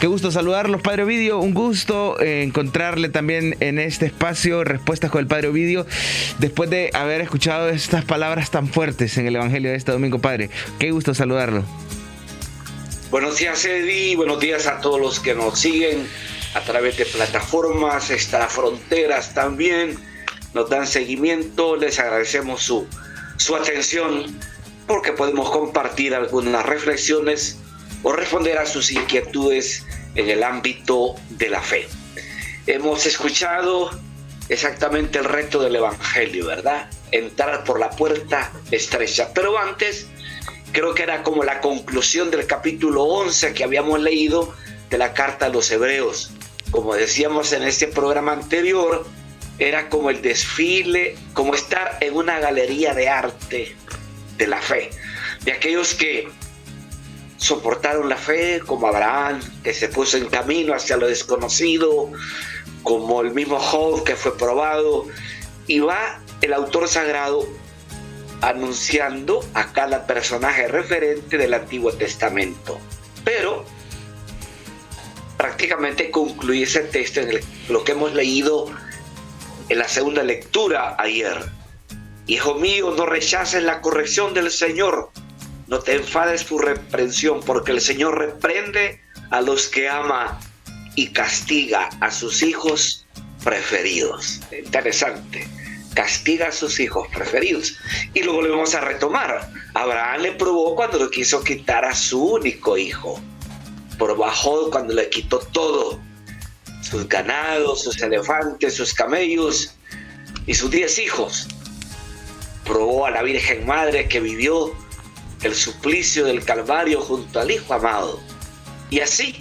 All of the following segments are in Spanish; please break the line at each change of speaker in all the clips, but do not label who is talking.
Qué gusto saludarlos, Padre Ovidio. Un gusto encontrarle también en este espacio, Respuestas con el Padre Ovidio, después de haber escuchado estas palabras tan fuertes en el Evangelio de este domingo, Padre. Qué gusto saludarlo.
Buenos días, Eddie. Buenos días a todos los que nos siguen a través de plataformas extrafronteras también. Nos dan seguimiento. Les agradecemos su atención porque podemos compartir algunas reflexiones o responder a sus inquietudes en el ámbito de la fe. Hemos escuchado exactamente el reto del Evangelio, ¿verdad? Entrar por la puerta estrecha. Pero antes, creo que era como la conclusión del capítulo 11 que habíamos leído de la carta a los Hebreos. Como decíamos en este programa anterior, era como el desfile, como estar en una galería de arte de la fe, de aquellos que soportaron la fe, como Abraham, que se puso en camino hacia lo desconocido, como el mismo Job, que fue probado, y va el autor sagrado anunciando a cada personaje referente del Antiguo Testamento. Pero prácticamente concluye ese texto en lo que hemos leído en la segunda lectura ayer. Hijo mío, no rechaces la corrección del Señor, no te enfades por reprensión, porque el Señor reprende a los que ama y castiga a sus hijos preferidos. Interesante. Castiga a sus hijos preferidos. Y lo volvemos a retomar. Abraham le probó cuando le quiso quitar a su único hijo. Probó cuando le quitó todo. Sus ganados, sus elefantes, sus camellos y sus 10 hijos. Probó a la Virgen Madre que vivió el suplicio del Calvario junto al Hijo amado. Y así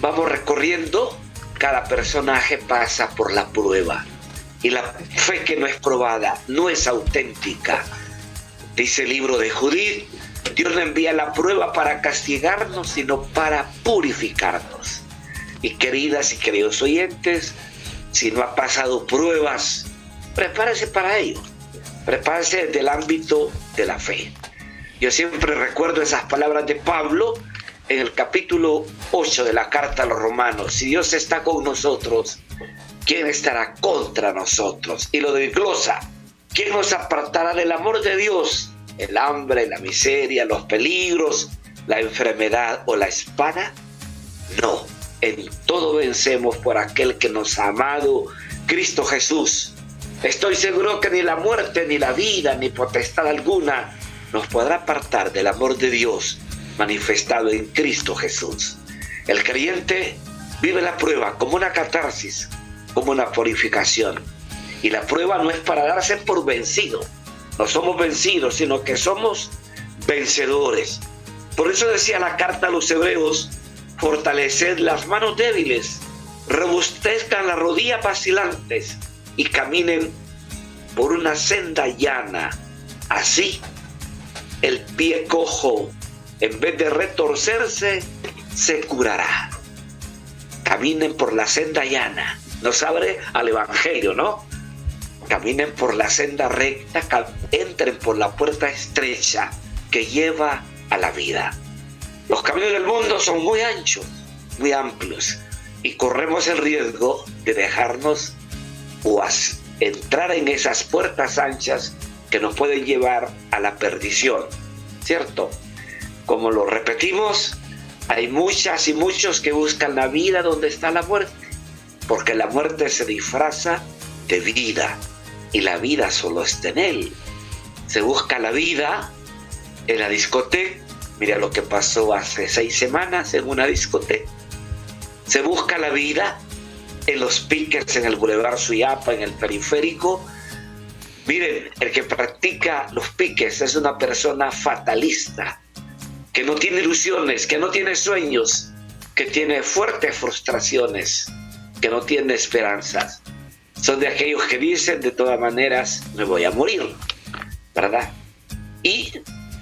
vamos recorriendo, cada personaje pasa por la prueba. Y la fe que no es probada no es auténtica. Dice el libro de Judith, Dios no envía la prueba para castigarnos, sino para purificarnos. Y queridas y queridos oyentes, si no ha pasado pruebas, prepárese para ello. Prepárese desde el ámbito de la fe. Yo siempre recuerdo esas palabras de Pablo en el capítulo 8 de la carta a los Romanos. Si Dios está con nosotros, ¿quién estará contra nosotros? Y lo desglosa. ¿Quién nos apartará del amor de Dios? ¿El hambre, la miseria, los peligros, la enfermedad o la espada? No. En todo vencemos por aquel que nos ha amado, Cristo Jesús. Estoy seguro que ni la muerte, ni la vida, ni potestad alguna nos podrá apartar del amor de Dios manifestado en Cristo Jesús. El creyente vive la prueba como una catarsis, como una purificación. Y la prueba no es para darse por vencido. No somos vencidos, sino que somos vencedores. Por eso decía la carta a los Hebreos, fortaleced las manos débiles, robustezcan las rodillas vacilantes y caminen por una senda llana. Así, el pie cojo, en vez de retorcerse, se curará. Caminen por la senda llana. Nos abre al Evangelio, ¿no? Caminen por la senda recta, entren por la puerta estrecha que lleva a la vida. Los caminos del mundo son muy anchos, muy amplios, y corremos el riesgo de dejarnos o entrar en esas puertas anchas que nos pueden llevar a la perdición, ¿cierto? Como lo repetimos, hay muchas y muchos que buscan la vida donde está la muerte, porque la muerte se disfraza de vida y la vida solo está en Él. Se busca la vida en la discoteca. Mira lo que pasó hace 6 semanas en una discoteca. Se busca la vida en los piques en el Boulevard Suyapa, en el periférico. Miren, el que practica los piques es una persona fatalista, que no tiene ilusiones, que no tiene sueños, que tiene fuertes frustraciones, que no tiene esperanzas. Son de aquellos que dicen, de todas maneras, me voy a morir, ¿verdad? Y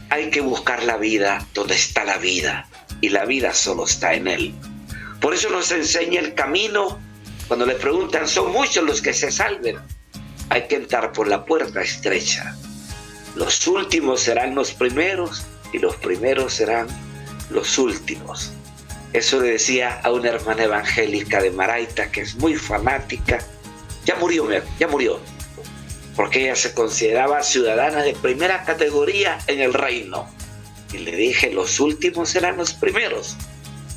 hay que buscar la vida donde está la vida, y la vida solo está en Él. Por eso nos enseña el camino. Cuando le preguntan, son muchos los que se salven, hay que entrar por la puerta estrecha. Los últimos serán los primeros y los primeros serán los últimos. Eso le decía a una hermana evangélica de Maraita, que es muy fanática. Ya murió, porque ella se consideraba ciudadana de primera categoría en el reino. Y le dije, los últimos serán los primeros,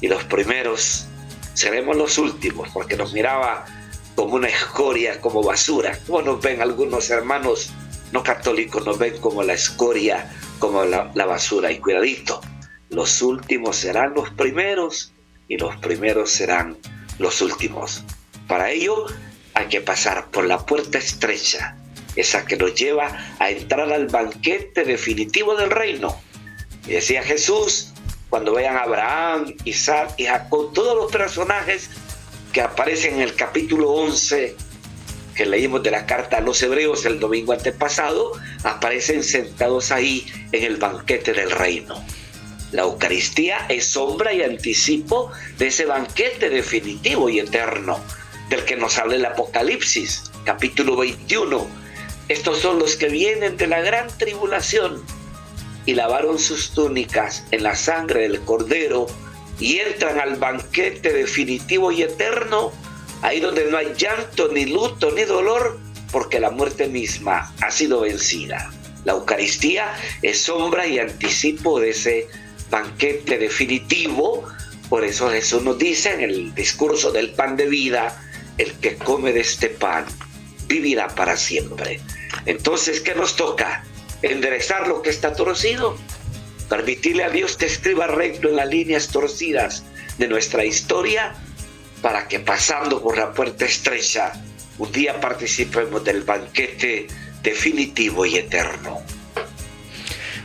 y los primeros seremos los últimos, porque nos miraba como una escoria, como basura. Como nos ven algunos hermanos no católicos, nos ven como la escoria, como la basura. Y cuidadito, los últimos serán los primeros y los primeros serán los últimos. Para ello hay que pasar por la puerta estrecha, esa que nos lleva a entrar al banquete definitivo del reino. Y decía Jesús, cuando vean a Abraham, Isaac y Jacob, todos los personajes que aparecen en el capítulo 11 que leímos de la carta a los Hebreos el domingo antepasado, aparecen sentados ahí en el banquete del reino. La Eucaristía es sombra y anticipo de ese banquete definitivo y eterno, del que nos habla el Apocalipsis, capítulo 21. Estos son los que vienen de la gran tribulación y lavaron sus túnicas en la sangre del Cordero y entran al banquete definitivo y eterno, ahí donde no hay llanto, ni luto, ni dolor, porque la muerte misma ha sido vencida. La Eucaristía es sombra y anticipo de ese banquete definitivo. Por eso Jesús nos dice en el discurso del pan de vida, el que come de este pan vivirá para siempre. Entonces, ¿qué nos toca? Enderezar lo que está torcido, permitirle a Dios que escriba recto en las líneas torcidas de nuestra historia, para que pasando por la puerta estrecha, un día participemos del banquete definitivo y eterno.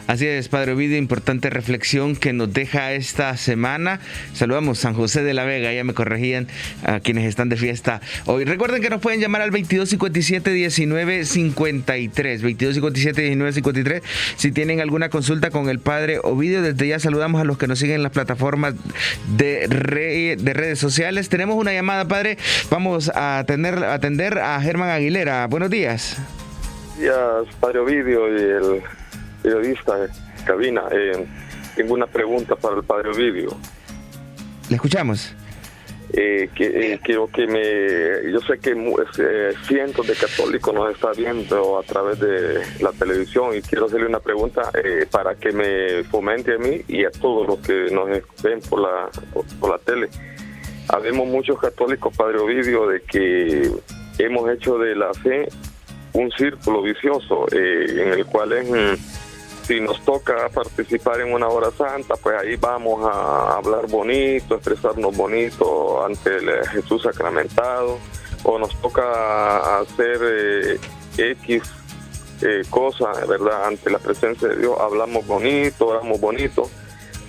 Así es, Padre Ovidio, importante reflexión que nos deja esta semana. Saludamos San José de la Vega, ya me corregían a quienes están de fiesta hoy. Recuerden que nos pueden llamar al 2257-1953, 2257-1953, si tienen alguna consulta con el Padre Ovidio. Desde ya saludamos a los que nos siguen en las plataformas de redes sociales. Tenemos una llamada, Padre, vamos a atender a Germán Aguilera. Buenos días.
Buenos días, Padre Ovidio y el periodista cabina. Tengo una pregunta para el Padre Ovidio.
Le escuchamos.
Quiero que yo sé que cientos de católicos nos están viendo a través de la televisión, y quiero hacerle una pregunta para que me fomente a mí y a todos los que nos ven por la tele. Habemos muchos católicos, Padre Ovidio, de que hemos hecho de la fe un círculo vicioso en el cual si nos toca participar en una hora santa, pues ahí vamos a hablar bonito, expresarnos bonito ante el Jesús sacramentado, o nos toca hacer X cosas, ¿verdad? Ante la presencia de Dios hablamos bonito, oramos bonito,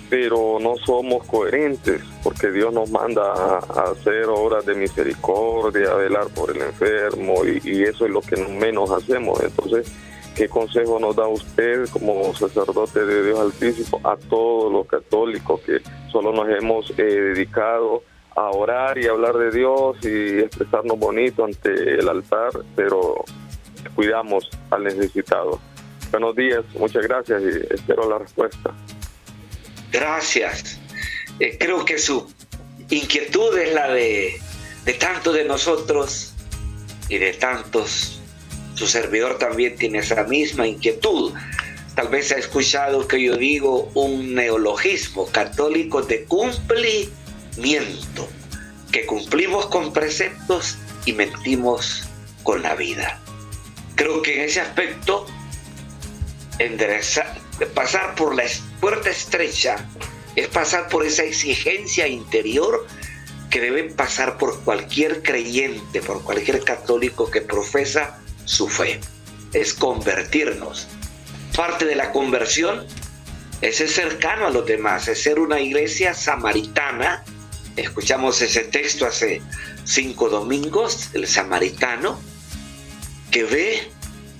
pero no somos coherentes, porque Dios nos manda a hacer obras de misericordia, a velar por el enfermo, y eso es lo que menos hacemos. Entonces, ¿qué consejo nos da usted como sacerdote de Dios Altísimo a todos los católicos que solo nos hemos dedicado a orar y hablar de Dios y expresarnos bonito ante el altar, pero cuidamos al necesitado? Buenos días, muchas gracias y espero la respuesta.
Gracias. Creo que su inquietud es la de tantos de nosotros y de tantos. Su servidor también tiene esa misma inquietud. Tal vez ha escuchado que yo digo un neologismo: católicos de cumplimiento, que cumplimos con preceptos y mentimos con la vida. Creo que en ese aspecto, pasar por la puerta estrecha es pasar por esa exigencia interior que deben pasar por cualquier creyente, por cualquier católico que profesa su fe. Es convertirnos. Parte de la conversión es ser cercano a los demás, es ser una iglesia samaritana. Escuchamos ese texto hace 5 domingos, el samaritano, que ve,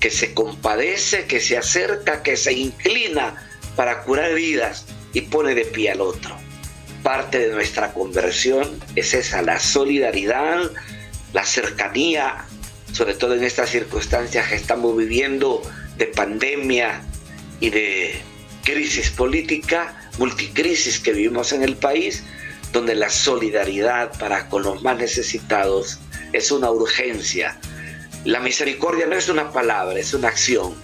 que se compadece, que se acerca, que se inclina para curar vidas y pone de pie al otro. Parte de nuestra conversión es esa, la solidaridad, la cercanía, sobre todo en estas circunstancias que estamos viviendo de pandemia y de crisis política, multicrisis que vivimos en el país. donde la solidaridad para con los más necesitados es una urgencia. La misericordia no es una palabra, es una acción.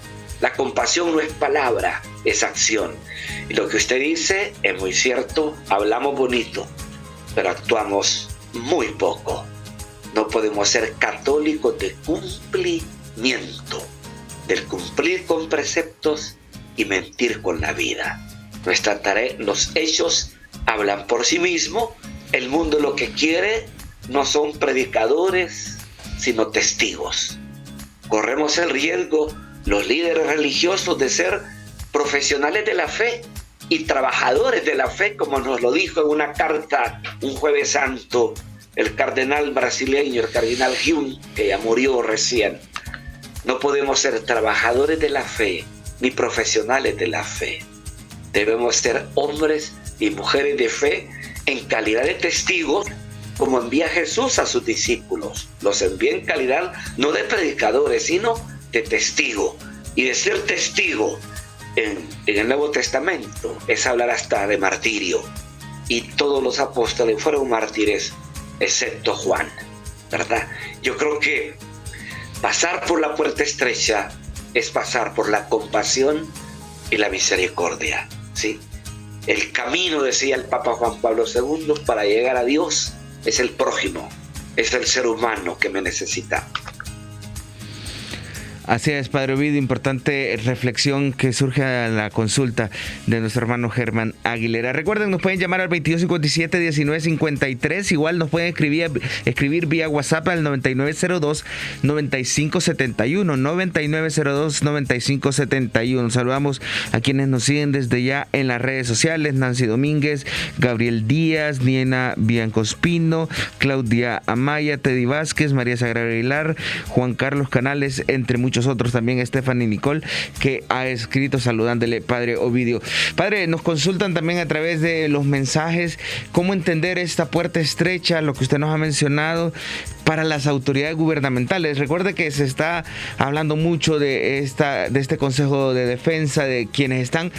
La compasión no es palabra, es acción. Y lo que usted dice es muy cierto, hablamos bonito, pero actuamos muy poco. No podemos ser católicos de cumplimiento, del cumplir con preceptos y mentir con la vida. Nuestra tarea, los hechos hablan por sí mismos. El mundo lo que quiere no son predicadores, sino testigos. Corremos el riesgo, los líderes religiosos, de ser profesionales de la fe y trabajadores de la fe, como nos lo dijo en una carta un Jueves Santo el cardenal brasileño, el cardenal Jung, que ya murió recién. No podemos ser trabajadores de la fe ni profesionales de la fe. Debemos ser hombres y mujeres de fe en calidad de testigos, como envía Jesús a sus discípulos. Los envía en calidad no de predicadores, sino de testigo. Y de ser testigo en el Nuevo Testamento es hablar hasta de martirio. Y todos los apóstoles fueron mártires, excepto Juan, ¿verdad? Yo creo que pasar por la puerta estrecha es pasar por la compasión y la misericordia, ¿sí? El camino, decía el Papa Juan Pablo II, para llegar a Dios es el prójimo, es el ser humano que me necesita.
Así es, Padre Ovidio, importante reflexión que surge a la consulta de nuestro hermano Germán Aguilera. Recuerden, nos pueden llamar al 2257-1953, igual nos pueden escribir vía WhatsApp al 9902-9571, 9902-9571. Saludamos a quienes nos siguen desde ya en las redes sociales: Nancy Domínguez, Gabriel Díaz, Niena Biancospino, Claudia Amaya, Teddy Vázquez, María Sagrada Aguilar, Juan Carlos Canales, entre muchos otros, también Stephanie Nicole, que ha escrito saludándole, Padre Ovidio. Padre, nos consultan también a través de los mensajes cómo entender esta puerta estrecha, lo que usted nos ha mencionado, para las autoridades gubernamentales. Recuerde que se está hablando mucho de este Consejo de Defensa, de quienes están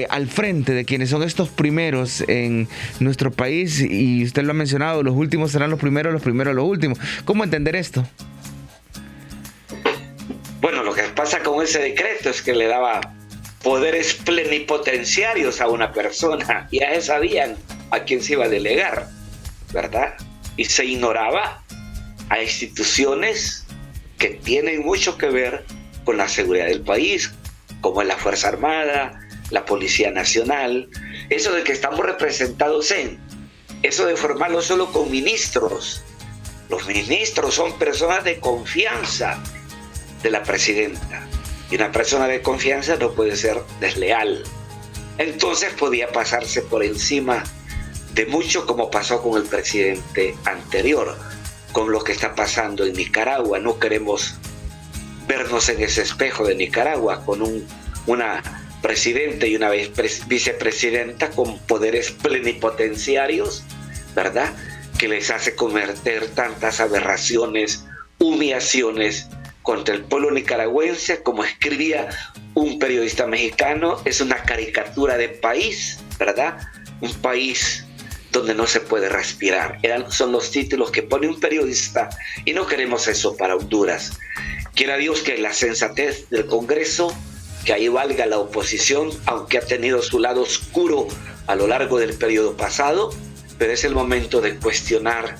al frente, de quienes son estos primeros en nuestro país, y usted lo ha mencionado, los últimos serán los primeros los últimos. ¿Cómo entender esto?
Bueno, lo que pasa con ese decreto es que le daba poderes plenipotenciarios a una persona. Ya se sabían a quién se iba a delegar, ¿verdad? Y se ignoraba a instituciones que tienen mucho que ver con la seguridad del país, como es la Fuerza Armada, la Policía Nacional. Eso de que estamos representados eso de formarlo solo con ministros. Los ministros son personas de confianza de la presidenta, y una persona de confianza no puede ser desleal. Entonces podía pasarse por encima de mucho, como pasó con el presidente anterior, con lo que está pasando en Nicaragua. No queremos vernos en ese espejo de Nicaragua, con una presidenta y una vicepresidenta con poderes plenipotenciarios, ¿verdad?, que les hace cometer tantas aberraciones, humillaciones contra el pueblo nicaragüense. Como escribía un periodista mexicano, es una caricatura de país, ¿verdad? Un país donde no se puede respirar. Son los títulos que pone un periodista, y no queremos eso para Honduras. Quiera Dios que la sensatez del Congreso, que ahí valga la oposición, aunque ha tenido su lado oscuro a lo largo del periodo pasado, pero es el momento de cuestionar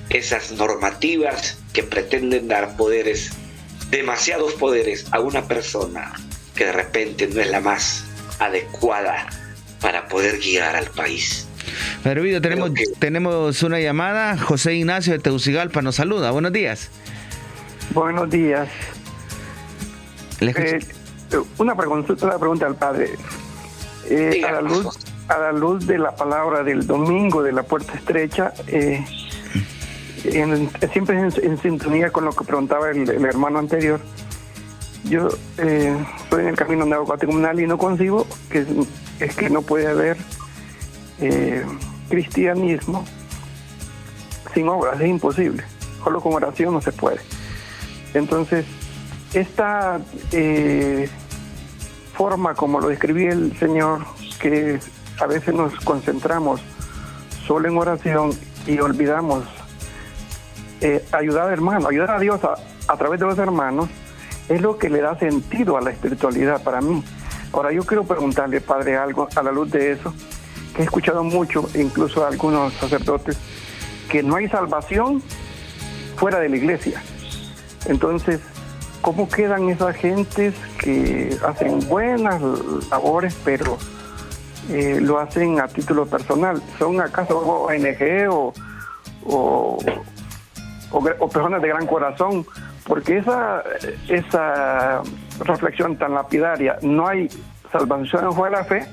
esas normativas que pretenden dar demasiados poderes a una persona que de repente no es la más adecuada para poder guiar al país.
Padre Ovidio, tenemos una llamada. José Ignacio de Tegucigalpa nos saluda. Buenos días.
Buenos días. Una pregunta al padre. A la luz de la palabra del domingo de la puerta estrecha, siempre en sintonía con lo que preguntaba el hermano anterior, yo estoy en el camino neocatecumenal y no concibo que no puede haber cristianismo sin obras. Es imposible, solo con oración no se puede. Entonces, esta forma como lo describía el Señor, que a veces nos concentramos solo en oración y olvidamos ayudar al hermano, ayudar a Dios a través de los hermanos, es lo que le da sentido a la espiritualidad para mí. Ahora yo quiero preguntarle, Padre, algo a la luz de eso, que he escuchado mucho, incluso a algunos sacerdotes, que no hay salvación fuera de la iglesia. Entonces, ¿cómo quedan esas gentes que hacen buenas labores, pero lo hacen a título personal? ¿Son acaso ONG o personas de gran corazón? Porque esa reflexión tan lapidaria, no hay salvación fuera de la fe,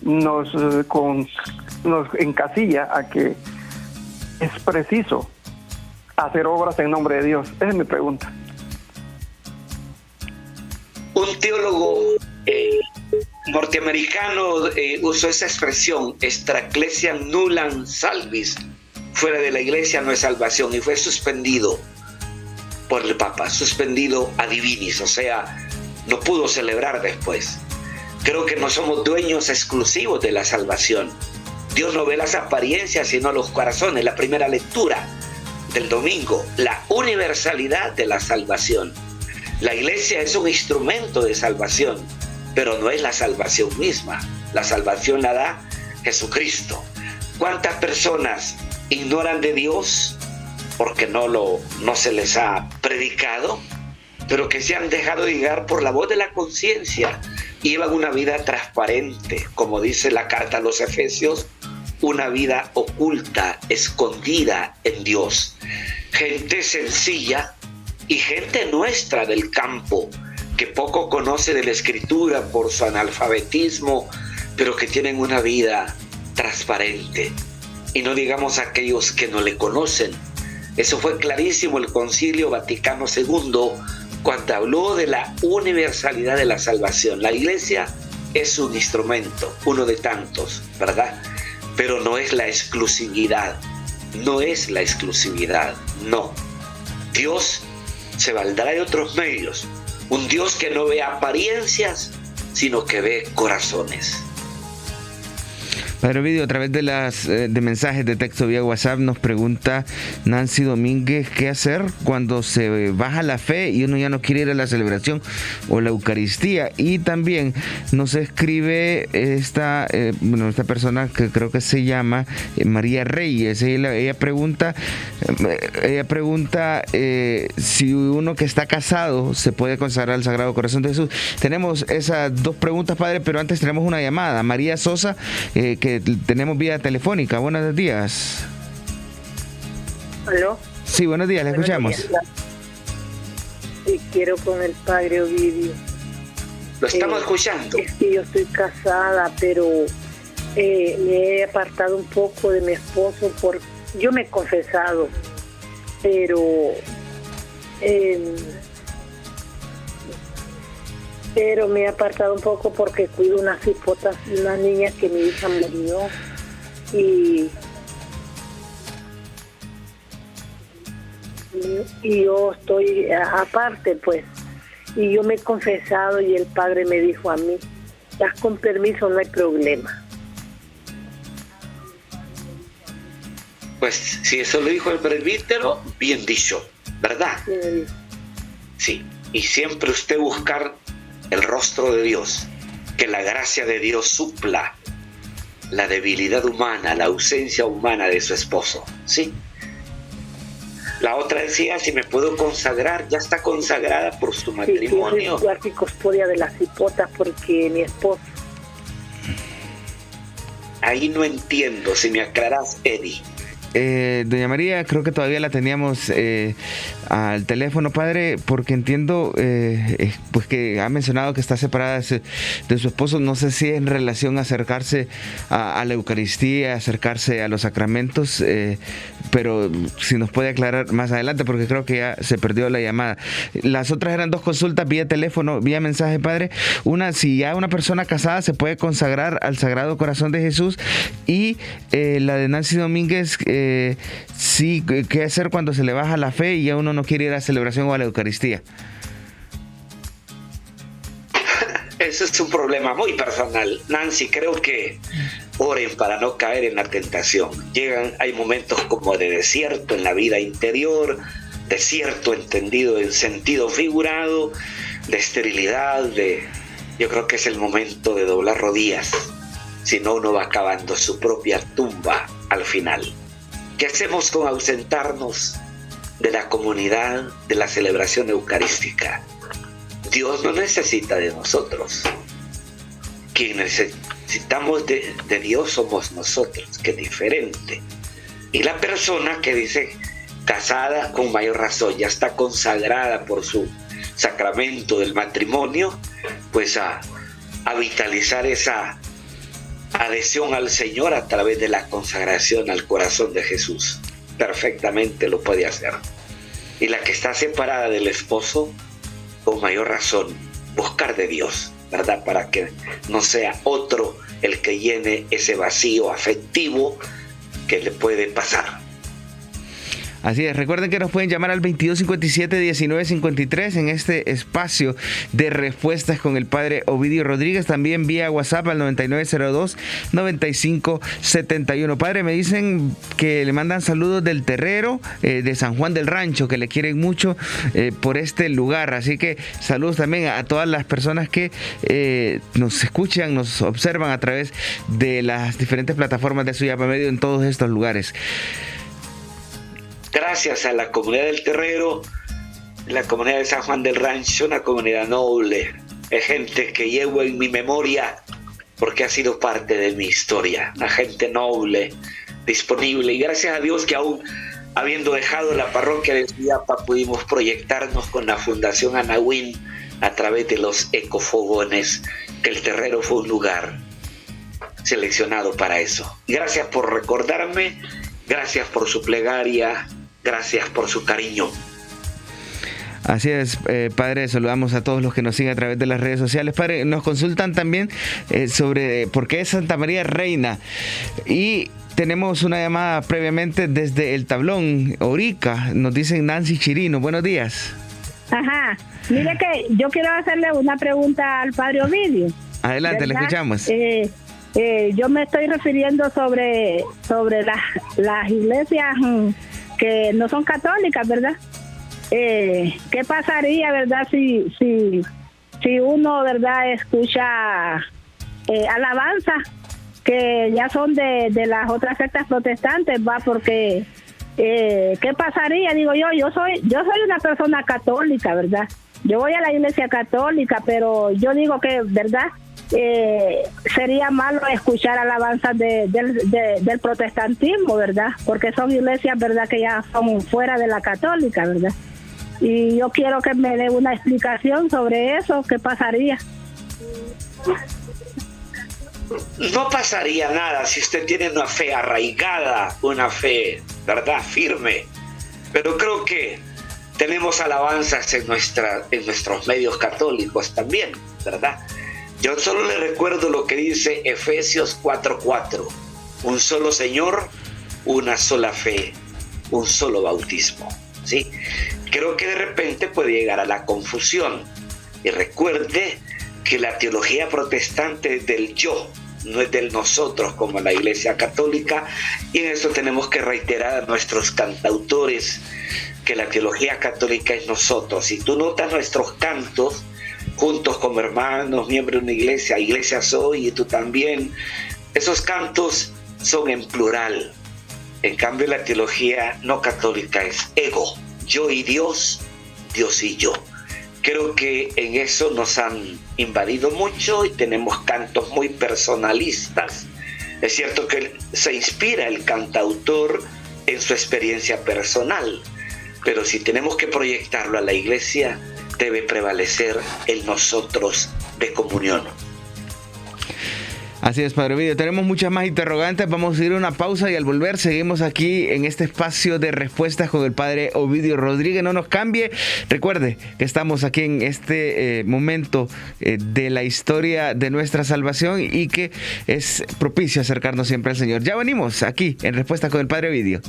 nos encasilla a que es preciso hacer obras en nombre de Dios. Esa es mi pregunta.
Un teólogo norteamericano usó esa expresión, extra ecclesiam nullam salvis, fuera de la iglesia no es salvación, y fue suspendido por el Papa, suspendido ad divinis, o sea, no pudo celebrar después. Creo que no somos dueños exclusivos de la salvación. Dios no ve las apariencias, sino los corazones. La primera lectura del domingo, la universalidad de la salvación. La iglesia es un instrumento de salvación, pero no es la salvación misma. La salvación la da Jesucristo. ¿Cuántas personas ignoran de Dios porque no se les ha predicado, pero que se han dejado guiar por la voz de la conciencia y llevan una vida transparente, como dice la carta a los Efesios, una vida oculta, escondida en Dios? Gente sencilla y gente nuestra del campo, que poco conoce de la Escritura por su analfabetismo, pero que tienen una vida transparente. Y no digamos aquellos que no le conocen. Eso fue clarísimo el Concilio Vaticano II cuando habló de la universalidad de la salvación. La iglesia es un instrumento, uno de tantos, ¿verdad? Pero no es la exclusividad, no es la exclusividad, no. Dios se valdrá de otros medios, un Dios que no ve apariencias, sino que ve corazones.
Padre Ovidio, a través de mensajes de texto vía WhatsApp nos pregunta Nancy Domínguez qué hacer cuando se baja la fe y uno ya no quiere ir a la celebración o la Eucaristía. Y también nos escribe esta persona que creo que se llama María Reyes. Ella pregunta si uno que está casado se puede consagrar al Sagrado Corazón de Jesús. Tenemos esas dos preguntas, Padre, pero antes tenemos una llamada. María Sosa, que tenemos vía telefónica. Buenos días.
¿Aló?
Sí, buenos días, le escuchamos.
Sí, quiero con el Padre Ovidio.
Lo estamos escuchando.
Es que yo estoy casada, pero me he apartado un poco de mi esposo. Yo me he confesado, pero me he apartado un poco porque cuido unas hipotas, unas niñas que mi hija murió, y yo estoy aparte, pues, y yo me he confesado y el Padre me dijo a mí, das con permiso, no hay problema.
Pues si eso lo dijo el presbítero, bien dicho, ¿verdad? Sí, y siempre usted buscar el rostro de Dios, que la gracia de Dios supla la debilidad humana, la ausencia humana de su esposo, ¿sí? La otra decía, si me puedo consagrar, ya está consagrada por su matrimonio.
Sí, yo custodia de las hipotas porque mi esposo.
Ahí no entiendo, si me aclaras, Eddie.
Doña María, creo que todavía la teníamos al teléfono, Padre, porque entiendo pues que ha mencionado que está separada de su esposo. No sé si en relación a acercarse a la Eucaristía, acercarse a los sacramentos, pero si nos puede aclarar más adelante, porque creo que ya se perdió la llamada. Las otras eran dos consultas vía teléfono, vía mensaje, Padre. Una, si ya una persona casada se puede consagrar al Sagrado Corazón de Jesús, y la de Nancy Domínguez, sí, ¿qué hacer cuando se le baja la fe y ya uno no quiere ir a la celebración o a la Eucaristía?
Eso es un problema muy personal, Nancy. Creo que Oren para no caer en la tentación. Hay momentos como de desierto en la vida interior, desierto entendido en sentido figurado, de esterilidad, yo creo que es el momento de doblar rodillas, si no uno va acabando su propia tumba al final. ¿Qué hacemos con ausentarnos de la comunidad, de la celebración eucarística? Dios no necesita de nosotros. Quien necesitamos de Dios somos nosotros, que es diferente. Y la persona que dice casada, con mayor razón, ya está consagrada por su sacramento del matrimonio, pues a vitalizar esa adhesión al Señor a través de la consagración al corazón de Jesús. Perfectamente lo puede hacer. Y la que está separada del esposo, con mayor razón, buscar de Dios, ¿verdad? Para que no sea otro el que llene ese vacío afectivo que le puede pasar.
Así es, recuerden que nos pueden llamar al 2257-1953 en este espacio de respuestas con el padre Ovidio Rodríguez, también vía WhatsApp al 9902-9571. Padre, me dicen que le mandan saludos del Terrero, de San Juan del Rancho, que le quieren mucho por este lugar, así que saludos también a todas las personas que nos escuchan, nos observan a través de las diferentes plataformas de Suyapa Medio en todos estos lugares.
Gracias a la comunidad del Terrero, la comunidad de San Juan del Rancho, una comunidad noble, de gente que llevo en mi memoria porque ha sido parte de mi historia, una gente noble, disponible, y gracias a Dios que aún habiendo dejado la parroquia de Suyapa pudimos proyectarnos con la Fundación Anahuín a través de los ecofogones, que el Terrero fue un lugar seleccionado para eso. Gracias por recordarme, gracias por su plegaria, gracias por su cariño.
Así es, padre, saludamos a todos los que nos siguen a través de las redes sociales. Padre, nos consultan también sobre por qué es Santa María Reina. Y tenemos una llamada previamente desde El Tablón, Orica. Nos dicen Nancy Chirino. Buenos días.
Ajá. Mire que yo quiero hacerle una pregunta al padre Ovidio.
Adelante, le escuchamos.
Yo me estoy refiriendo sobre las iglesias que no son católicas, ¿verdad? ¿Qué pasaría, verdad, si uno, verdad, escucha alabanza que ya son de las otras sectas protestantes, va? Porque ¿qué pasaría? Digo yo soy una persona católica, ¿verdad? Yo voy a la iglesia católica, pero yo digo que, ¿verdad? Sería malo escuchar alabanzas del protestantismo, ¿verdad? Porque son iglesias, ¿verdad?, que ya son fuera de la católica, ¿verdad? Y yo quiero que me dé una explicación sobre eso, ¿qué pasaría?
No pasaría nada si usted tiene una fe arraigada, una fe, ¿verdad?, firme. Pero creo que tenemos alabanzas en nuestros medios católicos también, ¿verdad? Yo solo le recuerdo lo que dice Efesios 4:4. Un solo Señor, una sola fe, un solo bautismo. ¿Sí? Creo que de repente puede llegar a la confusión. Y recuerde que la teología protestante es del yo, no es del nosotros como la Iglesia Católica. Y en eso tenemos que reiterar a nuestros cantautores que la teología católica es nosotros. Si tú notas nuestros cantos, juntos como hermanos, miembros de una iglesia soy y tú también, esos cantos son en plural. En cambio, la teología no católica es ego, yo y Dios, Dios y yo. Creo que en eso nos han invadido mucho y tenemos cantos muy personalistas. Es cierto que se inspira el cantautor en su experiencia personal, pero si tenemos que proyectarlo a la iglesia, debe prevalecer el nosotros de comunión.
Así es, padre Ovidio. Tenemos muchas más interrogantes. Vamos a ir a una pausa y al volver seguimos aquí en este espacio de respuestas con el padre Ovidio Rodríguez. No nos cambie. Recuerde que estamos aquí en este momento de la historia de nuestra salvación y que es propicio acercarnos siempre al Señor. Ya venimos aquí en Respuestas con el padre Ovidio.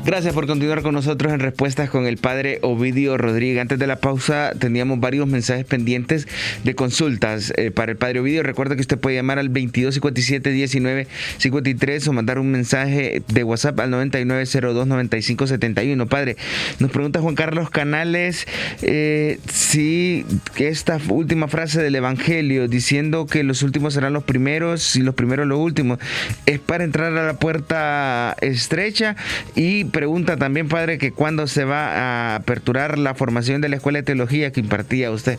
Gracias por continuar con nosotros en Respuestas con el Padre Ovidio Rodríguez. Antes de la pausa teníamos varios mensajes pendientes de consultas para el Padre Ovidio. Recuerda que usted puede llamar al 2257-1953 o mandar un mensaje de WhatsApp al 9902-9571. Padre, nos pregunta Juan Carlos Canales si esta última frase del Evangelio diciendo que los últimos serán los primeros y los primeros los últimos es para entrar a la puerta estrecha. Y pregunta también, padre, que cuándo se va a aperturar la formación de la escuela de teología que impartía usted.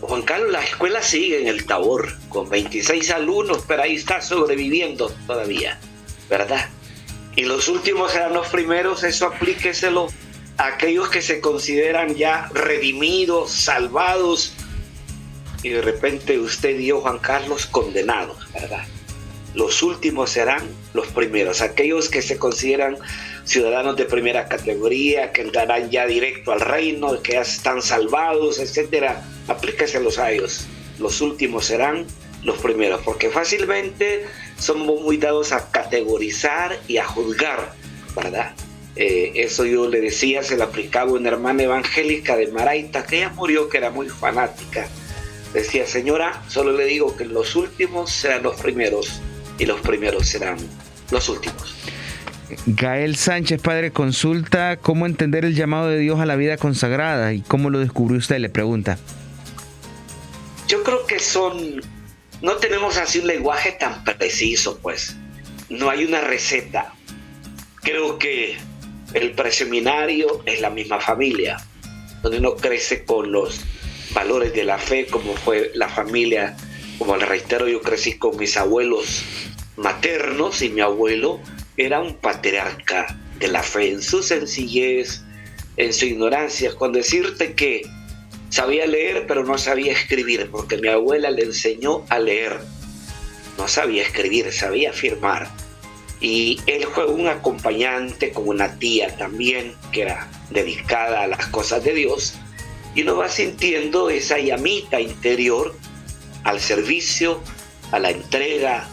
Juan Carlos, la escuela sigue en el Tabor con 26 alumnos, pero ahí está sobreviviendo todavía, ¿verdad? Y los últimos serán los primeros. Eso aplíqueselo a aquellos que se consideran ya redimidos, salvados, y de repente usted y yo, Juan Carlos, condenados, ¿verdad? Los últimos serán los primeros, aquellos que se consideran ciudadanos de primera categoría, que entrarán ya directo al reino, que ya están salvados, etcétera. Aplíqueselos a ellos. Los últimos serán los primeros, porque fácilmente somos muy dados a categorizar y a juzgar, ¿verdad? Eso yo le decía, se lo aplicaba a una hermana evangélica de Maraita, que ella murió, que era muy fanática. Decía, señora, solo le digo que los últimos serán los primeros y los primeros serán los últimos.
Gael Sánchez, padre, consulta cómo entender el llamado de Dios a la vida consagrada y cómo lo descubrió usted, le pregunta.
Yo creo que no tenemos así un lenguaje tan preciso, pues. No hay una receta. Creo que el preseminario es la misma familia, donde uno crece con los valores de la fe, como fue la familia. Como le reitero, yo crecí con mis abuelos maternos y mi abuelo era un patriarca de la fe en su sencillez, en su ignorancia, con decirte que sabía leer pero no sabía escribir, porque mi abuela le enseñó a leer, no sabía escribir, sabía firmar. Y él fue un acompañante, como una tía también, que era dedicada a las cosas de Dios, y uno va sintiendo esa llamita interior al servicio, a la entrega,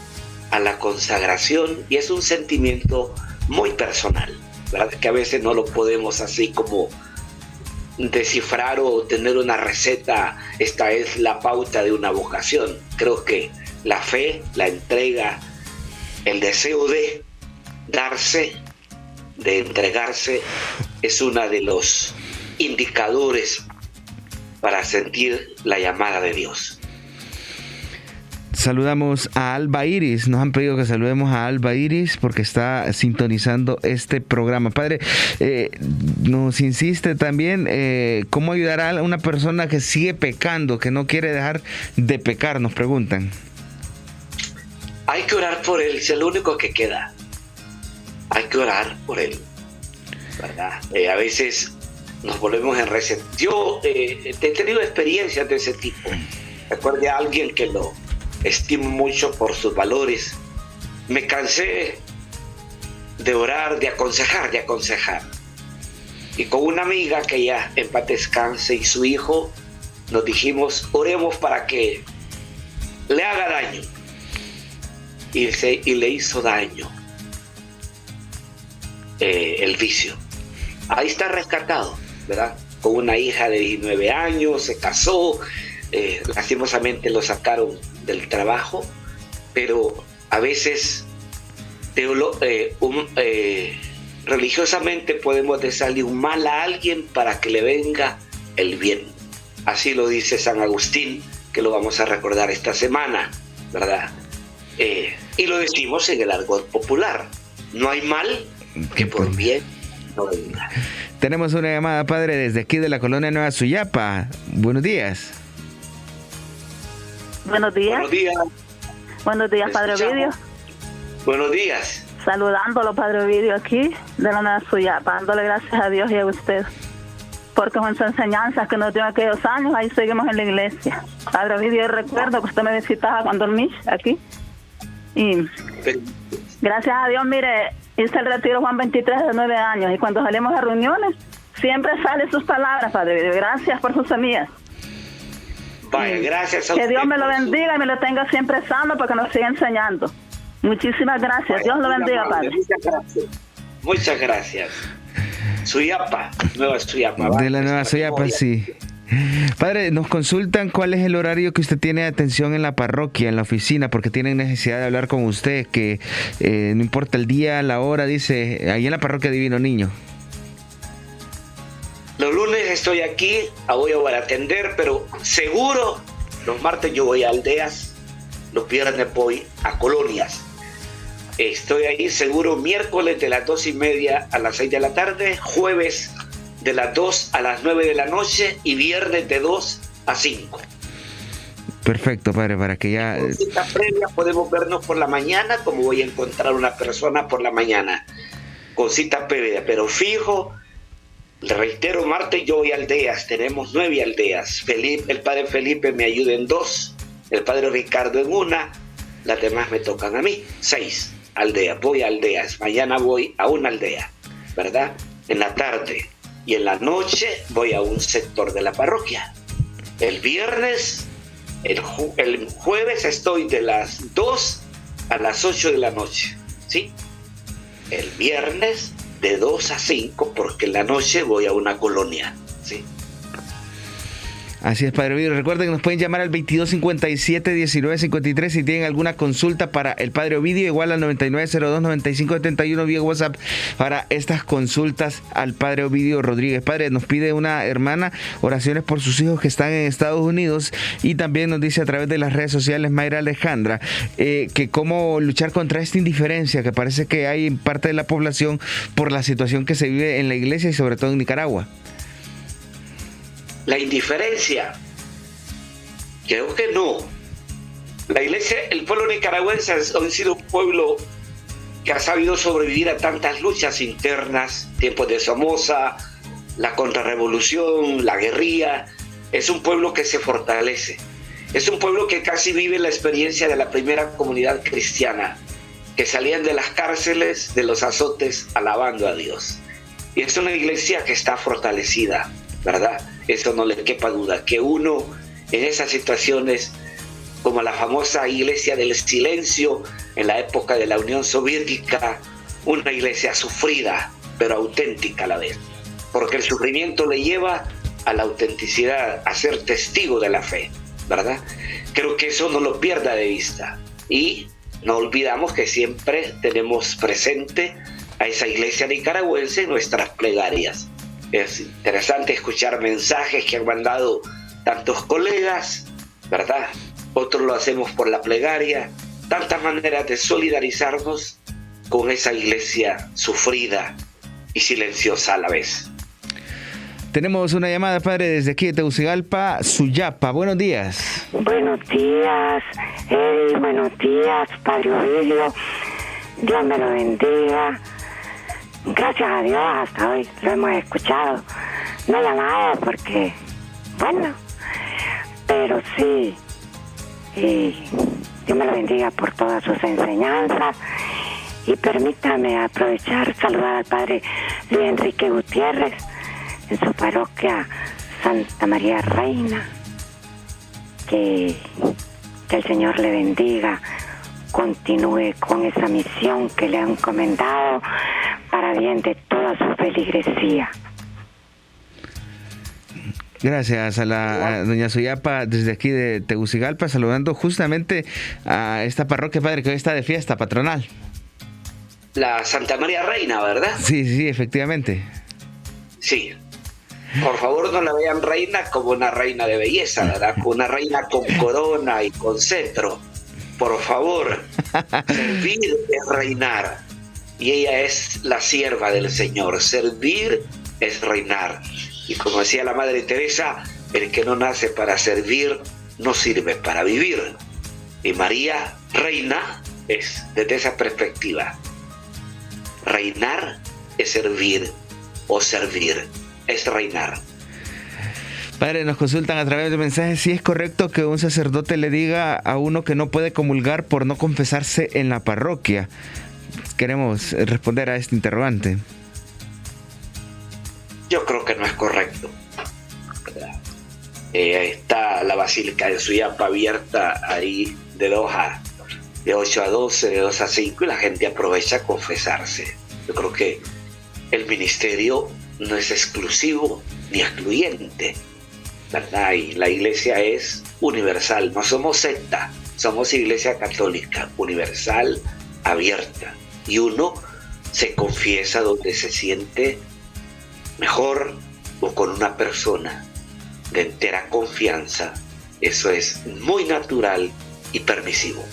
a la consagración, y es un sentimiento muy personal, ¿verdad? Que a veces no lo podemos así como descifrar o tener una receta, esta es la pauta de una vocación. Creo que la fe, la entrega, el deseo de darse, de entregarse, es uno de los indicadores para sentir la llamada de Dios.
Saludamos a Alba Iris. Nos han pedido que saludemos a Alba Iris porque está sintonizando este programa. Padre, nos insiste también cómo ayudar a una persona que sigue pecando, que no quiere dejar de pecar, nos preguntan.
Hay que orar por él, es el único que queda. Hay que orar por él, ¿verdad? A veces nos volvemos en reset. Yo he tenido experiencias de ese tipo. Recuerdo a alguien que lo estimo mucho por sus valores. Me cansé de orar, de aconsejar. Y con una amiga que ya en paz descanse y su hijo, nos dijimos, oremos para que le haga daño. Y le hizo daño el vicio. Ahí está rescatado, ¿verdad? Con una hija de 19 años, se casó, lastimosamente lo sacaron del trabajo, pero a veces religiosamente podemos desearle un mal a alguien para que le venga el bien. Así lo dice San Agustín, que lo vamos a recordar esta semana, ¿verdad? Y lo decimos en el argot popular: no hay mal que por bien no venga.
Tenemos una llamada, padre, desde aquí de la colonia Nueva Suyapa. Buenos días.
Buenos días.
Buenos días.
Buenos días, Padre Ovidio.
Buenos días.
Saludándolo, Padre Ovidio, aquí de la Nueva Suyapa, dándole gracias a Dios y a usted, porque con sus enseñanzas que nos dio aquellos años, ahí seguimos en la iglesia. Padre Ovidio, recuerdo que usted me visitaba cuando dormí aquí. Y gracias a Dios, mire, hice el retiro Juan 23 de 9 años, y cuando salimos a reuniones, siempre salen sus palabras, Padre Ovidio. Gracias por sus semillas.
Vaya, gracias a
que
usted.
Dios me lo bendiga y me lo tenga siempre sano, porque nos siga enseñando. Muchísimas gracias. Dios lo bendiga, padre.
Muchas gracias. Muchas gracias. Suyapa, Nueva Suyapa.
De la Nueva Suyapa, sí. Padre, nos consultan cuál es el horario que usted tiene de atención en la parroquia, en la oficina, porque tienen necesidad de hablar con usted, que no importa el día, la hora, dice, ahí en la parroquia Divino Niño.
Los lunes estoy aquí, voy a atender, pero seguro los martes yo voy a aldeas, los viernes voy a colonias. Estoy ahí seguro miércoles de las 2:30 a las 6 de la tarde, jueves de las 2 a las 9 de la noche y viernes de 2 a 5.
Perfecto, padre, para que ya...
Con cita previa podemos vernos por la mañana, como voy a encontrar una persona por la mañana, con cita previa, pero fijo, le reitero, martes yo voy a aldeas, tenemos 9 aldeas. El padre Felipe me ayuda en 2, el padre Ricardo en 1, las demás me tocan a mí, 6 aldeas, voy a aldeas, mañana voy a una aldea, ¿verdad? En la tarde. Y en la noche voy a un sector de la parroquia. El viernes, el jueves estoy de las 2 a las 8 de la noche, ¿sí? El viernes de 2 a 5, porque en la noche voy a una colonia, ¿sí?
Así es, Padre Ovidio. Recuerden que nos pueden llamar al 2257-1953 si tienen alguna consulta para el Padre Ovidio, igual al 9902-9571 vía WhatsApp para estas consultas al Padre Ovidio Rodríguez. Padre, nos pide una hermana oraciones por sus hijos que están en Estados Unidos, y también nos dice a través de las redes sociales Mayra Alejandra que cómo luchar contra esta indiferencia que parece que hay en parte de la población por la situación que se vive en la iglesia y sobre todo en Nicaragua.
La indiferencia, creo que no. La iglesia, el pueblo nicaragüense ha sido un pueblo que ha sabido sobrevivir a tantas luchas internas, tiempos de Somoza, la contrarrevolución, la guerrilla. Es un pueblo que se fortalece. Es un pueblo que casi vive la experiencia de la primera comunidad cristiana, que salían de las cárceles, de los azotes, alabando a Dios. Y es una iglesia que está fortalecida, ¿verdad? Eso no le quepa duda, que uno en esas situaciones, como la famosa iglesia del silencio en la época de la Unión Soviética, una iglesia sufrida, pero auténtica a la vez, porque el sufrimiento le lleva a la autenticidad, a ser testigo de la fe, ¿verdad? Creo que eso no lo pierda de vista, y no olvidamos que siempre tenemos presente a esa iglesia nicaragüense en nuestras plegarias. Es interesante escuchar mensajes que han mandado tantos colegas, ¿verdad? Otros lo hacemos por la plegaria. Tantas maneras de solidarizarnos con esa iglesia sufrida y silenciosa a la vez.
Tenemos una llamada, padre, desde aquí de Tegucigalpa, Suyapa. Buenos días.
Buenos días, Eddie. Buenos días, Padre Ovidio. Dios me lo bendiga. Gracias a Dios hasta hoy lo hemos escuchado. No he llamado porque, bueno, pero sí, y Dios me lo bendiga por todas sus enseñanzas. Y permítame aprovechar, saludar al Padre Luis Enrique Gutiérrez en su parroquia Santa María Reina. Que el Señor le bendiga, continúe con esa misión que le han encomendado para bien de toda su feligresía.
Gracias a doña Suyapa desde aquí de Tegucigalpa, saludando justamente a esta parroquia, padre, que hoy está de fiesta patronal.
La Santa María Reina, ¿verdad?
Sí, efectivamente.
Sí. Por favor, no la vean reina como una reina de belleza, ¿verdad? Como una reina con corona y con cetro. Por favor, servir es reinar. Y ella es la sierva del Señor. Servir es reinar. Y como decía la Madre Teresa, el que no nace para servir, no sirve para vivir. Y María, reina, es desde esa perspectiva. Reinar es servir, o servir es reinar.
Padre, nos consultan a través de mensajes si es correcto que un sacerdote le diga a uno que no puede comulgar por no confesarse en la parroquia. Queremos responder a este interrogante.
Yo creo que no es correcto. Está la Basílica de Suyapa abierta ahí de 2 a de 8 a 12, de 2 a 5, y la gente aprovecha a confesarse. Yo creo que el ministerio no es exclusivo ni excluyente, ¿verdad? Y la iglesia es universal, no somos secta, somos iglesia católica, universal, abierta. Y uno se confiesa donde se siente mejor o con una persona de entera confianza. Eso es muy natural y permisivo.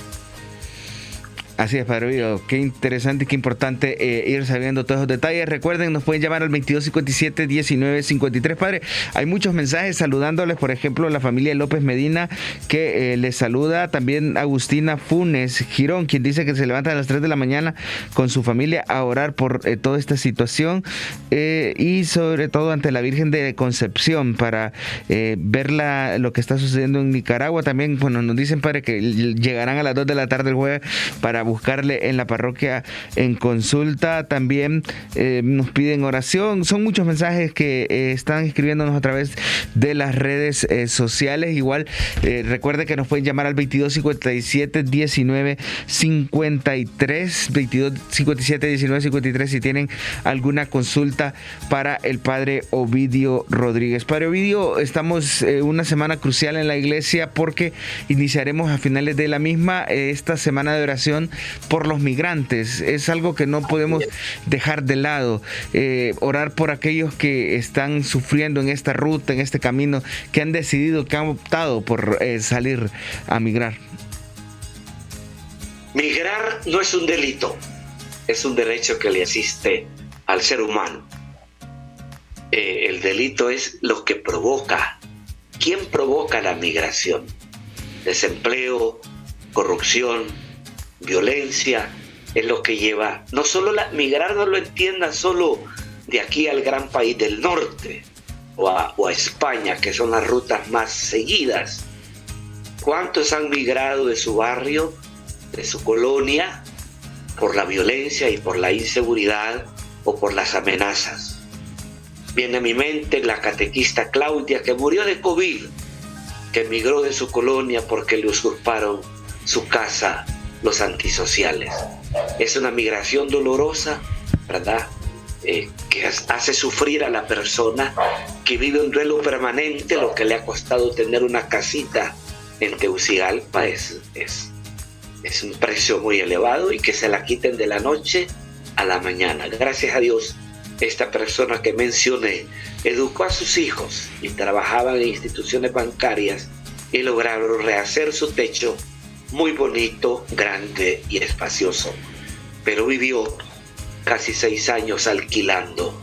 Así es, Padre Ovidio. Qué interesante y qué importante ir sabiendo todos esos detalles. Recuerden, nos pueden llamar al 2257-1953. Padre, hay muchos mensajes saludándoles, por ejemplo, la familia López Medina, que les saluda. También Agustina Funes Girón, quien dice que se levanta a las 3 de la mañana con su familia a orar por toda esta situación y sobre todo ante la Virgen de Concepción para ver lo que está sucediendo en Nicaragua. También, bueno, nos dicen, Padre, que llegarán a las 2 de la tarde el jueves para buscarle en la parroquia en consulta. También nos piden oración. Son muchos mensajes que están escribiéndonos a través de las redes sociales. Igual recuerde que nos pueden llamar al 2257-1953, 2257-1953 si tienen alguna consulta para el Padre Ovidio Rodríguez. Padre Ovidio, estamos una semana crucial en la iglesia porque iniciaremos a finales de la misma esta semana de oración por los migrantes. Es algo que no podemos dejar de lado. Orar por aquellos que están sufriendo en esta ruta, en este camino, que han decidido, que han optado por salir a migrar.
Migrar no es un delito, es un derecho que le asiste al ser humano. El delito es lo que provoca. ¿Quién provoca la migración? Desempleo, corrupción, violencia es lo que lleva. No solo migrar, no lo entiendan solo de aquí al gran país del norte o a España, que son las rutas más seguidas. ¿Cuántos han migrado de su barrio, de su colonia, por la violencia y por la inseguridad o por las amenazas? Viene a mi mente la catequista Claudia, que murió de COVID, que emigró de su colonia porque le usurparon su casa los antisociales. Es una migración dolorosa, ¿verdad? Que hace sufrir a la persona, que vive un duelo permanente. Lo que le ha costado tener una casita en Tegucigalpa es un precio muy elevado, y que se la quiten de la noche a la mañana. Gracias a Dios, esta persona que mencioné educó a sus hijos y trabajaban en instituciones bancarias y lograron rehacer su techo muy bonito, grande y espacioso, pero vivió casi 6 años alquilando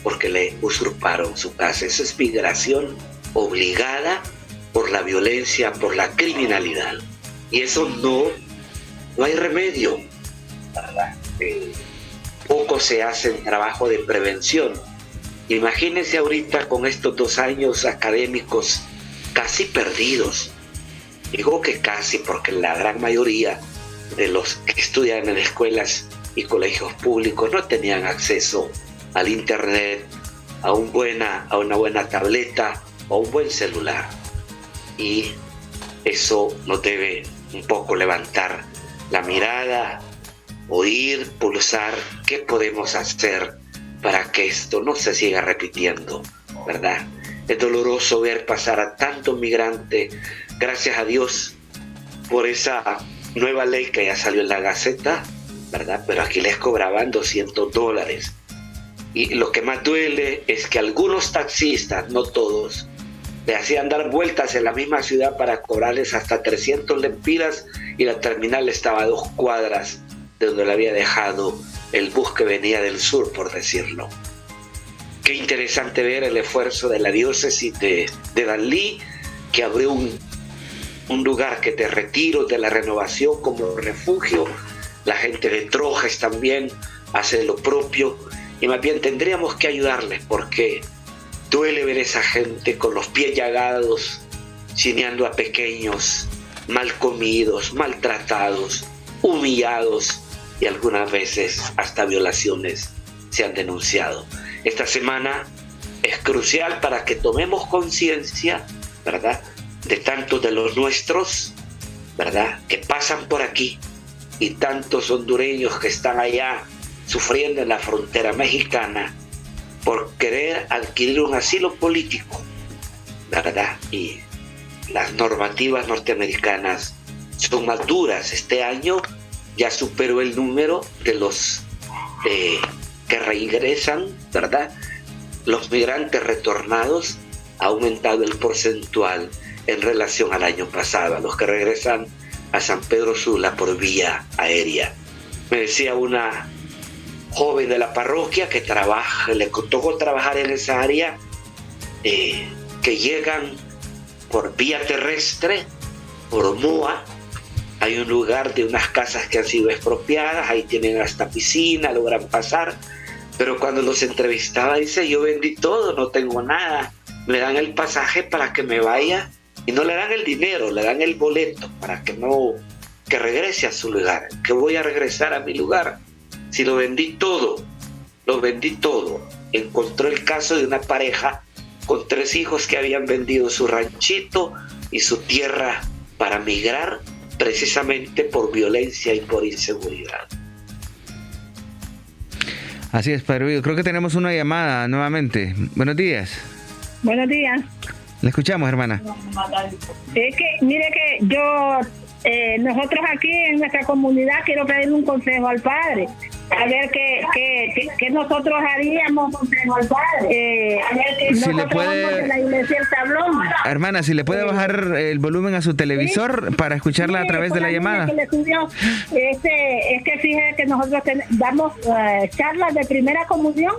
porque le usurparon su casa. Esa es migración obligada por la violencia, por la criminalidad, y eso no hay remedio, ¿verdad? Poco se hace en trabajo de prevención. Imagínense ahorita con estos 2 años académicos casi perdidos. Digo que casi, porque la gran mayoría de los que estudian en escuelas y colegios públicos no tenían acceso al internet, a una buena tableta o un buen celular. Y eso nos debe un poco levantar la mirada, oír, pulsar qué podemos hacer para que esto no se siga repitiendo, ¿verdad? Es doloroso ver pasar a tantos migrantes. Gracias a Dios por esa nueva ley que ya salió en la Gaceta, ¿verdad? Pero aquí les cobraban $200. Y lo que más duele es que algunos taxistas, no todos, le hacían dar vueltas en la misma ciudad para cobrarles hasta 300 lempiras, y la terminal estaba a 2 cuadras de donde le había dejado el bus que venía del sur, por decirlo. Qué interesante ver el esfuerzo de la diócesis de Danlí, que abrió un lugar que de retiro, de la renovación como refugio. La gente de Trojes también hace lo propio, y más bien tendríamos que ayudarles, porque duele ver esa gente con los pies llagados, cineando a pequeños, mal comidos, maltratados, humillados, y algunas veces hasta violaciones se han denunciado. Esta semana es crucial para que tomemos conciencia, ¿verdad?, de tantos de los nuestros, ¿verdad?, que pasan por aquí y tantos hondureños que están allá sufriendo en la frontera mexicana por querer adquirir un asilo político, ¿verdad? Y las normativas norteamericanas son más duras. Este año ya superó el número de los que regresan, ¿verdad? Los migrantes retornados ha aumentado el porcentual en relación al año pasado, a los que regresan a San Pedro Sula por vía aérea. Me decía una joven de la parroquia que le tocó trabajar en esa área, que llegan por vía terrestre, por Moa. Hay un lugar de unas casas que han sido expropiadas, ahí tienen hasta piscina, logran pasar, pero cuando los entrevistaba dice: yo vendí todo, no tengo nada, me dan el pasaje para que me vaya y no le dan el dinero, le dan el boleto para que regrese a su lugar, que voy a regresar a mi lugar. Si lo vendí todo. Encontró el caso de una pareja con 3 hijos que habían vendido su ranchito y su tierra para migrar precisamente por violencia y por inseguridad.
Así es, Padre Ovidio. Creo que tenemos una llamada nuevamente. Buenos días.
Buenos días.
Le escuchamos, hermana.
Es que, mire que nosotros aquí en nuestra comunidad quiero pedirle un consejo al Padre. A ver qué nosotros haríamos, consejo al Padre. A ver qué
si
nosotros vamos de la iglesia El Tablón.
Hermana, si le puede bajar el volumen a su televisor para escucharla a través de la llamada.
Es que fíjese que nosotros damos charlas de primera comunión.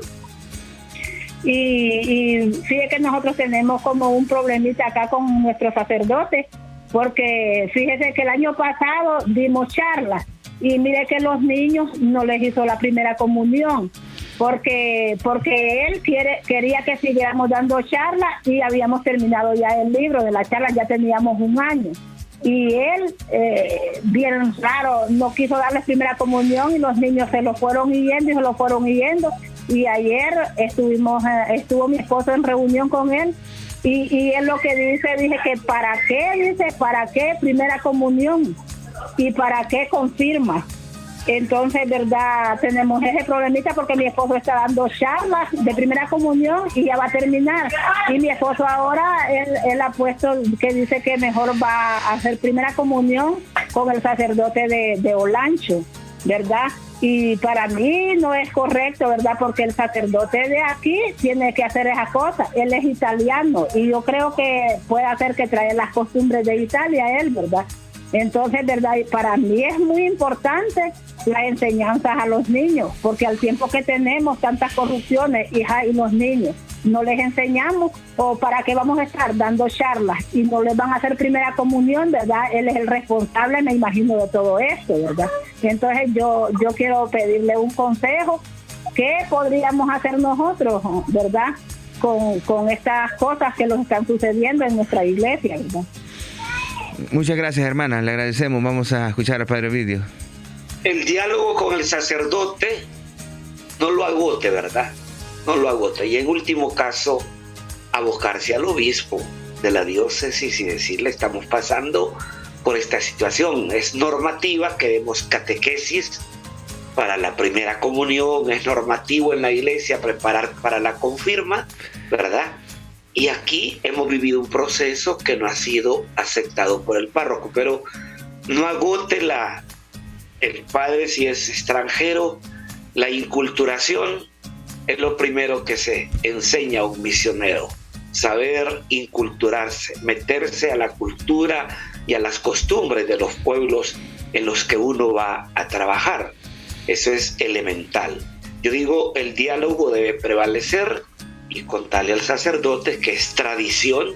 Y fíjese que nosotros tenemos como un problemita acá con nuestros sacerdotes, porque fíjese que el año pasado dimos charlas y mire que los niños no les hizo la primera comunión, porque él quería que siguiéramos dando charlas y habíamos terminado ya el libro de la charla, ya teníamos 1 año. Y él, bien raro, no quiso darles primera comunión y los niños se lo fueron yendo. Y ayer estuvo mi esposo en reunión con él y él lo que dije que ¿para qué primera comunión? ¿Y para qué confirma? Entonces, verdad, tenemos ese problemita porque mi esposo está dando charlas de primera comunión y ya va a terminar. Y mi esposo ahora, él ha puesto que dice que mejor va a hacer primera comunión con el sacerdote de Olancho, ¿verdad? Y para mí no es correcto, ¿verdad? Porque el sacerdote de aquí tiene que hacer esas cosas. Él es italiano y yo creo que puede hacer que trae las costumbres de Italia él, ¿verdad? Entonces, ¿verdad? Y para mí es muy importante las enseñanzas a los niños, porque al tiempo que tenemos tantas corrupciones y los niños no les enseñamos, o para qué vamos a estar dando charlas y no les van a hacer primera comunión, ¿verdad? Él es el responsable, me imagino, de todo esto, ¿verdad? Entonces yo quiero pedirle un consejo. ¿Qué podríamos hacer nosotros, verdad? Con estas cosas que nos están sucediendo en nuestra iglesia, ¿verdad?
Muchas gracias, hermana, le agradecemos. Vamos a escuchar al Padre Ovidio.
El diálogo con el sacerdote no lo agote, ¿verdad? No lo agote. Y en último caso, abocarse al obispo de la diócesis y decirle: estamos pasando por esta situación. Es normativa, queremos catequesis para la primera comunión, es normativo en la iglesia preparar para la confirma, ¿verdad? Y aquí hemos vivido un proceso que no ha sido aceptado por el párroco, pero no agote el padre, si es extranjero, la inculturación es lo primero que se enseña a un misionero, saber inculturarse, meterse a la cultura y a las costumbres de los pueblos en los que uno va a trabajar. Eso es elemental. Yo digo, el diálogo debe prevalecer y contarle al sacerdote que es tradición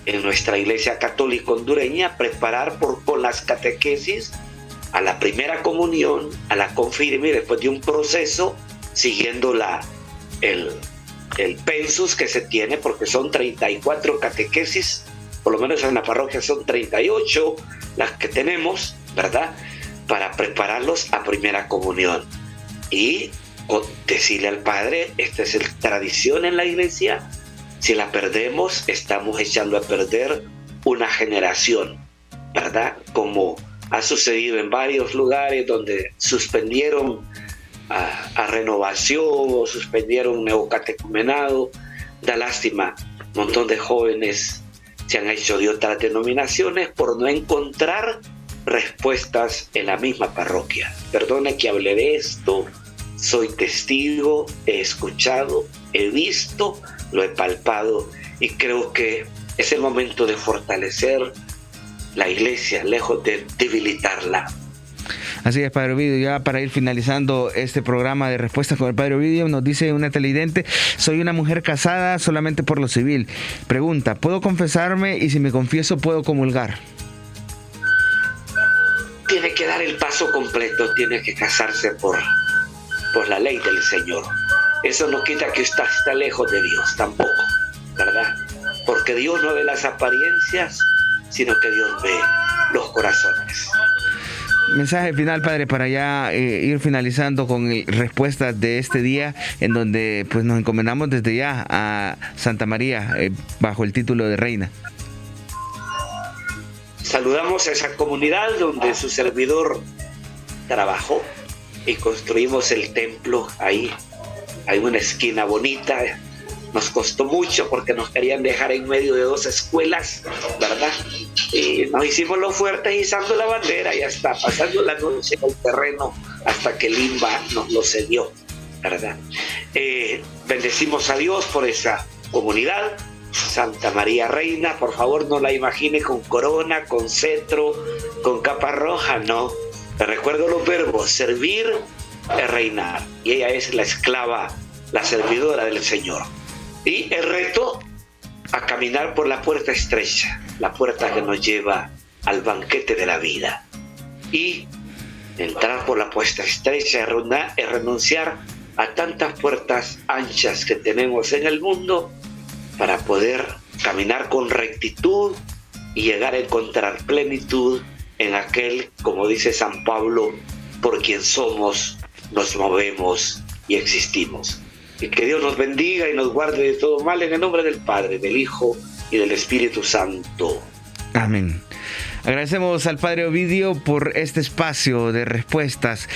en nuestra iglesia católica hondureña preparar con las catequesis a la primera comunión, a la confirma, y después de un proceso siguiendo el pensus que se tiene, porque son 34 catequesis, por lo menos en la parroquia son 38 las que tenemos, ¿verdad? Para prepararlos a primera comunión. Y decirle al padre: esta es la tradición en la iglesia, si la perdemos estamos echando a perder una generación, ¿verdad? Como Ha sucedido en varios lugares donde suspendieron a renovación, suspendieron neocatecumenado. Da lástima, un montón de jóvenes se han hecho de otras denominaciones por no encontrar respuestas en la misma parroquia. Perdone que hable de esto, soy testigo, he escuchado, he visto, lo he palpado y creo que es el momento de fortalecer la iglesia, lejos de debilitarla.
Así es, Padre Ovidio, ya para ir finalizando este programa de Respuestas con el Padre Ovidio, nos dice una televidente: soy una mujer casada solamente por lo civil. Pregunta: ¿puedo confesarme y si me confieso puedo comulgar?
Tiene que dar el paso completo, tiene que casarse por la ley del Señor. Eso no quita que usted está lejos de Dios, tampoco, ¿verdad? Porque Dios no ve las apariencias, sino que Dios ve los corazones.
Mensaje final, Padre, para ya ir finalizando con respuestas de este día, en donde pues nos encomendamos desde ya a Santa María bajo el título de Reina.
Saludamos a esa comunidad donde su servidor trabajó y construimos el templo ahí. Hay una esquina bonita. Nos costó mucho porque nos querían dejar en medio de 2 escuelas, ¿verdad? Y nos hicimos los fuertes izando la bandera y hasta pasando la noche en el terreno hasta que Limba nos lo cedió, ¿verdad? Bendecimos a Dios por esa comunidad. Santa María Reina, por favor no la imagine con corona, con cetro, con capa roja, no. Le recuerdo los verbos: servir y reinar. Y ella es la esclava, la servidora del Señor. Y el reto: a caminar por la puerta estrecha, la puerta que nos lleva al banquete de la vida. Y entrar por la puerta estrecha es renunciar a tantas puertas anchas que tenemos en el mundo para poder caminar con rectitud y llegar a encontrar plenitud en aquel, como dice San Pablo, por quien somos, nos movemos y existimos. Y que Dios nos bendiga y nos guarde de todo mal, en el nombre del Padre, del Hijo y del Espíritu Santo.
Amén. Agradecemos al Padre Ovidio por este espacio de respuestas.